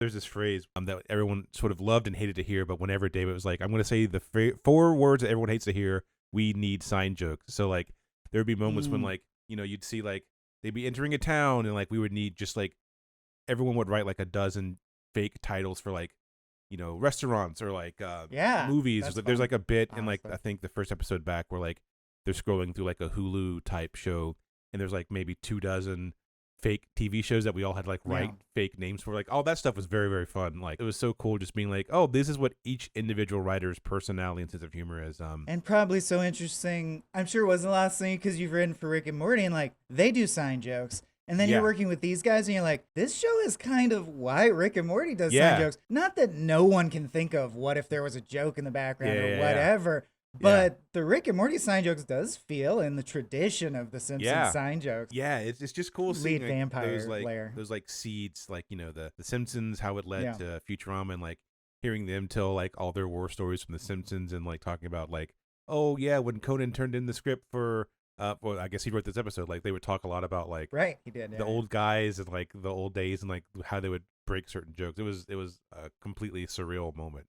There's this phrase that everyone sort of loved and hated to hear, but whenever David was like, I'm going to say the 4 words that everyone hates to hear, we need sign jokes. So, like, there would be moments when, like, you'd see, like, they'd be entering a town, and, like, we would need just, like, everyone would write, like, a dozen fake titles for, like, restaurants or, like, movies. There's, like, a bit in, like, I think the first episode back where, like, they're scrolling through, like, a Hulu type show, and there's, like, maybe 2 dozen fake TV shows that we all had like write fake names for. Like, all that stuff was very, very fun. Like, it was so cool just being like, oh, this is what each individual writer's personality and sense of humor is. And probably so interesting. I'm sure it wasn't the last thing because you've written for Rick and Morty, and like they do sign jokes. And then you're working with these guys, and you're like, this show is kind of why Rick and Morty does sign jokes. Not that no one can think of what if there was a joke in the background or whatever. But the Rick and Morty sign jokes does feel in the tradition of the Simpsons sign jokes. Yeah, it's just cool seeing like, vampire those like seeds, like the Simpsons, how it led to Futurama, and like hearing them tell like all their war stories from the Simpsons, and like talking about like, oh yeah, when Conan turned in the script for well, I guess he wrote this episode, like they would talk a lot about like he did the old guys and like the old days and like how they would break certain jokes. It was a completely surreal moment.